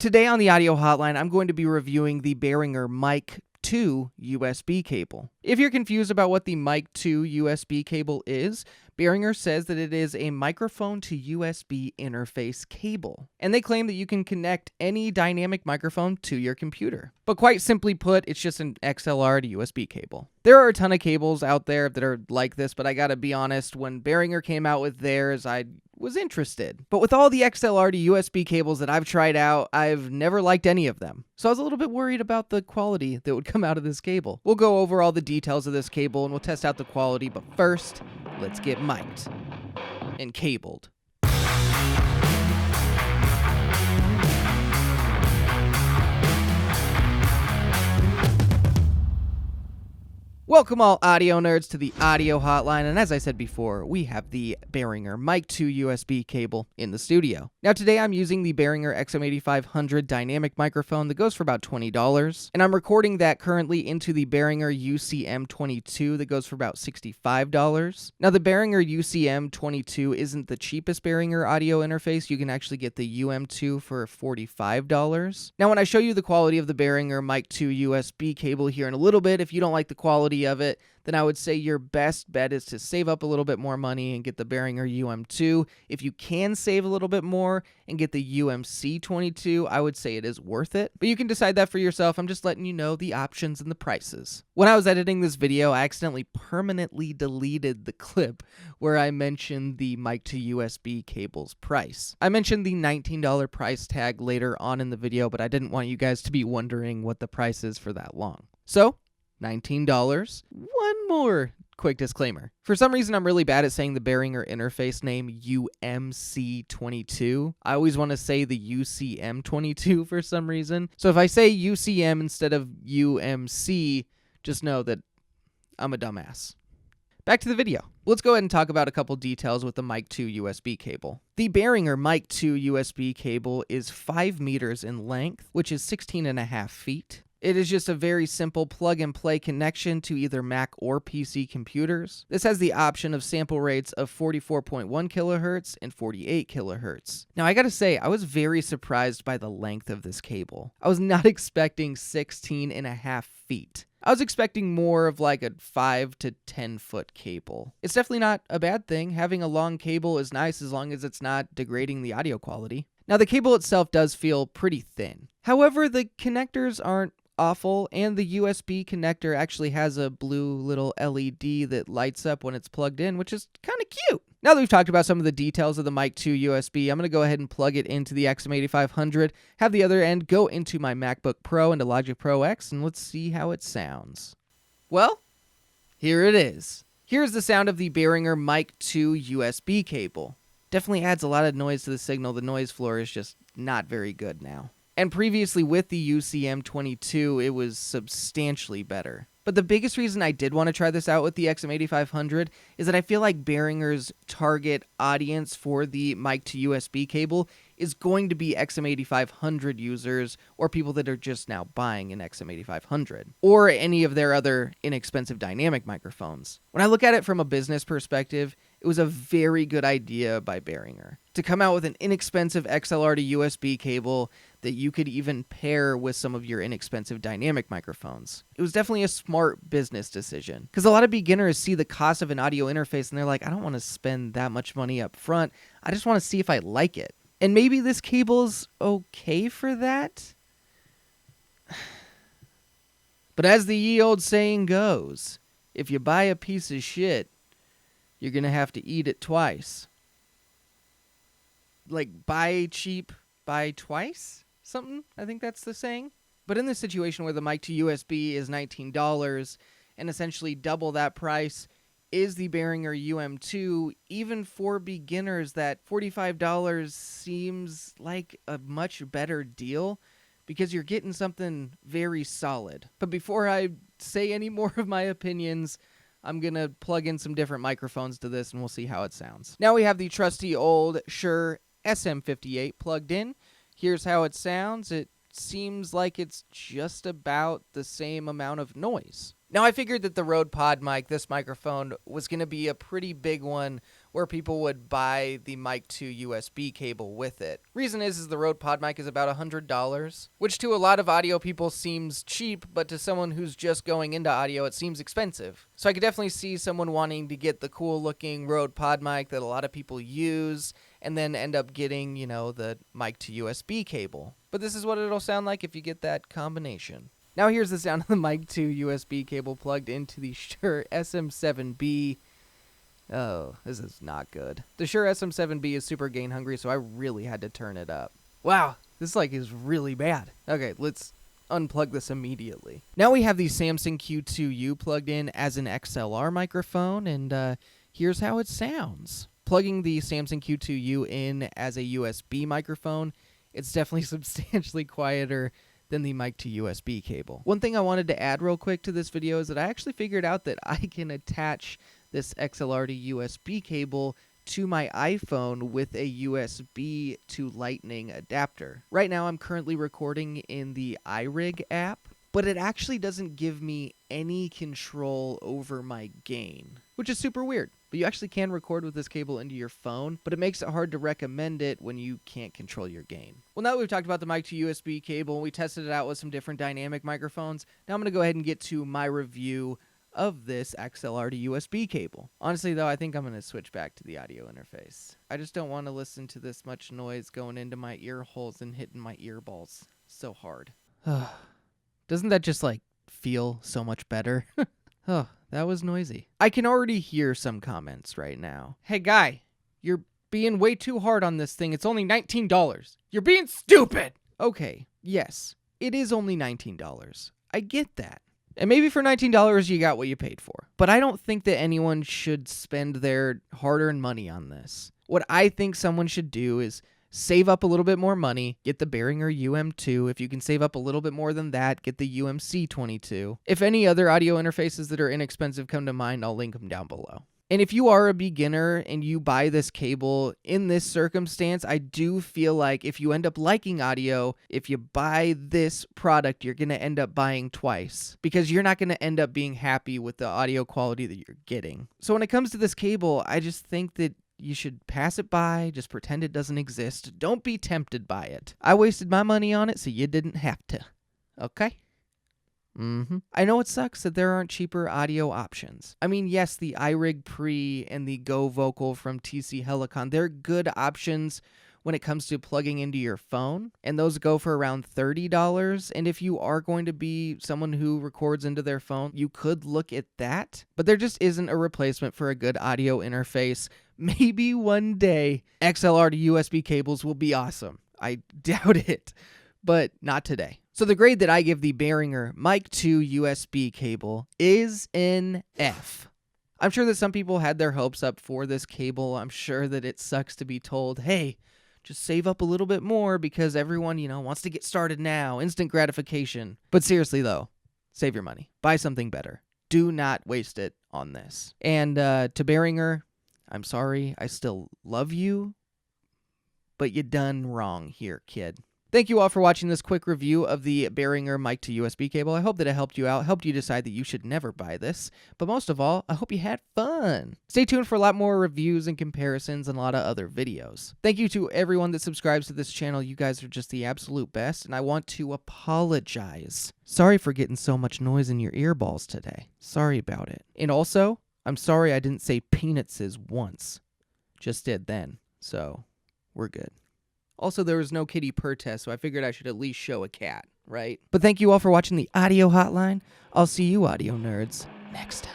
Today on the audio hotline, I'm going to be reviewing the Behringer Mic 2 USB cable. If you're confused about what the Mic 2 USB cable is, Behringer says that it is a microphone to USB interface cable, and they claim that you can connect any dynamic microphone to your computer. But quite simply put, it's just an XLR to USB cable. There are a ton of cables out there that are like this, but I gotta be honest, when Behringer came out with theirs, I was interested. But with all the XLR to USB cables that I've tried out, I've never liked any of them. So I was a little bit worried about the quality that would come out of this cable. We'll go over all the details of this cable and we'll test out the quality, but first, let's get mic'd and cabled. Welcome all audio nerds to the audio hotline, and as I said before, we have the Behringer Mic 2 USB cable in the studio. Now today I'm using the Behringer SM8500 dynamic microphone that goes for about $20, and I'm recording that currently into the Behringer UM2 that goes for about $65. Now the Behringer UM2 isn't the cheapest Behringer audio interface. You can actually get the UM2 for $45. Now when I show you the quality of the Behringer Mic 2 USB cable here in a little bit, if you don't like the quality of it, then I would say your best bet is to save up a little bit more money and get the Behringer UM2. If you can save a little bit more and get the UMC22, I would say it is worth it. But you can decide that for yourself. I'm just letting you know the options and the prices. When I was editing this video, I accidentally permanently deleted the clip where I mentioned the Mic 2 USB cable's price. I mentioned the $19 price tag later on in the video, but I didn't want you guys to be wondering what the price is for that long. So, $19. One more quick disclaimer. For some reason, I'm really bad at saying the Behringer interface name UMC22. I always want to say the UCM22 for some reason. So if I say UCM instead of UMC, just know that I'm a dumbass. Back to the video. Let's go ahead and talk about a couple details with the Mic 2 USB cable. The Behringer Mic 2 USB cable is 5 meters in length, which is 16.5 feet. It is just a very simple plug-and-play connection to either Mac or PC computers. This has the option of sample rates of 44.1 kilohertz and 48 kilohertz. Now, I gotta say, I was very surprised by the length of this cable. I was not expecting 16.5 feet. I was expecting more of like a 5 to 10 foot cable. It's definitely not a bad thing. Having a long cable is nice as long as it's not degrading the audio quality. Now, the cable itself does feel pretty thin. However, the connectors aren't awful, and the USB connector actually has a blue little LED that lights up when it's plugged in, which is kind of cute. Now that we've talked about some of the details of the Mic 2 USB, I'm going to go ahead and plug it into the SM8500, have the other end go into my MacBook Pro into Logic Pro X, and let's see how it sounds. Well, here it is. Here's the sound of the Behringer Mic 2 USB cable. Definitely adds a lot of noise to the signal. The noise floor is just not very good now. And previously with the UCM22, it was substantially better. But the biggest reason I did want to try this out with the SM8500 is that I feel like Behringer's target audience for the Mic 2 USB cable is going to be SM8500 users or people that are just now buying an SM8500 or any of their other inexpensive dynamic microphones. When I look at it from a business perspective, it was a very good idea by Behringer to come out with an inexpensive XLR to USB cable that you could even pair with some of your inexpensive dynamic microphones. It was definitely a smart business decision because a lot of beginners see the cost of an audio interface and they're like, I don't want to spend that much money up front. I just want to see if I like it. And maybe this cable's okay for that. But as the ye old saying goes, if you buy a piece of shit, you're going to have to eat it twice. Like, buy cheap, buy twice? Something? I think that's the saying. But in this situation where the Mic 2 USB is $19 and essentially double that price is the Behringer UM2, even for beginners, that $45 seems like a much better deal because you're getting something very solid. But before I say any more of my opinions, I'm going to plug in some different microphones to this and we'll see how it sounds. Now we have the trusty old Shure SM58 plugged in. Here's how it sounds. It seems like it's just about the same amount of noise. Now I figured that the Rode PodMic, this microphone, was going to be a pretty big one where people would buy the mic to USB cable with it. Reason is the Rode PodMic is about $100, which to a lot of audio people seems cheap, but to someone who's just going into audio, it seems expensive. So I could definitely see someone wanting to get the cool looking Rode PodMic that a lot of people use, and then end up getting, you know, the mic to USB cable. But this is what it'll sound like if you get that combination. Now here's the sound of the mic to USB cable plugged into the Shure SM7b. Oh, this is not good. The Shure SM7b is super gain hungry, so I really had to turn it up. Wow, this is really bad. Okay, let's unplug this immediately. Now we have the Samson Q2U plugged in as an XLR microphone, and here's how it sounds. Plugging the Samson Q2U in as a USB microphone, it's definitely substantially quieter than the mic to USB cable. One thing I wanted to add real quick to this video is that I actually figured out that I can attach this XLR to USB cable to my iPhone with a USB to Lightning adapter. Right now I'm currently recording in the iRig app, but it actually doesn't give me any control over my gain, which is super weird. But you actually can record with this cable into your phone, but it makes it hard to recommend it when you can't control your gain. Well, now that we've talked about the mic to USB cable and we tested it out with some different dynamic microphones, now I'm going to go ahead and get to my review of this XLR to USB cable. Honestly, though, I think I'm going to switch back to the audio interface. I just don't want to listen to this much noise going into my ear holes and hitting my earballs so hard. Doesn't that just, feel so much better? Oh, that was noisy. I can already hear some comments right now. Hey, guy, you're being way too hard on this thing. It's only $19. You're being stupid! Okay, yes, it is only $19. I get that. And maybe for $19 you got what you paid for. But I don't think that anyone should spend their hard-earned money on this. What I think someone should do is save up a little bit more money, get the Behringer UM2. If you can save up a little bit more than that, get the UMC22. If any other audio interfaces that are inexpensive come to mind, I'll link them down below. And if you are a beginner and you buy this cable in this circumstance, I do feel like if you end up liking audio, if you buy this product, you're going to end up buying twice because you're not going to end up being happy with the audio quality that you're getting. So when it comes to this cable, I just think that you should pass it by, just pretend it doesn't exist. Don't be tempted by it. I wasted my money on it, so you didn't have to. Okay? I know it sucks that there aren't cheaper audio options. I mean, yes, the iRig Pre and the Go Vocal from TC Helicon, they're good options when it comes to plugging into your phone, and those go for around $30. And if you are going to be someone who records into their phone, you could look at that, but there just isn't a replacement for a good audio interface. Maybe one day XLR to USB cables will be awesome. I doubt it, but not today. So the grade that I give the Behringer mic to USB cable is an F. I'm sure that some people had their hopes up for this cable. I'm sure that it sucks to be told, hey, just save up a little bit more because everyone, wants to get started now. Instant gratification. But seriously, though, save your money. Buy something better. Do not waste it on this. And to Behringer, I'm sorry. I still love you, but you done wrong here, kid. Thank you all for watching this quick review of the Behringer mic to USB cable. I hope that it helped you out, helped you decide that you should never buy this. But most of all, I hope you had fun. Stay tuned for a lot more reviews and comparisons and a lot of other videos. Thank you to everyone that subscribes to this channel. You guys are just the absolute best, and I want to apologize. Sorry for getting so much noise in your earballs today. Sorry about it. And also, I'm sorry I didn't say peanuts once. Just did then, so we're good. Also, there was no kitty purr test, so I figured I should at least show a cat, right? But thank you all for watching the Audio Hotline. I'll see you audio nerds next time.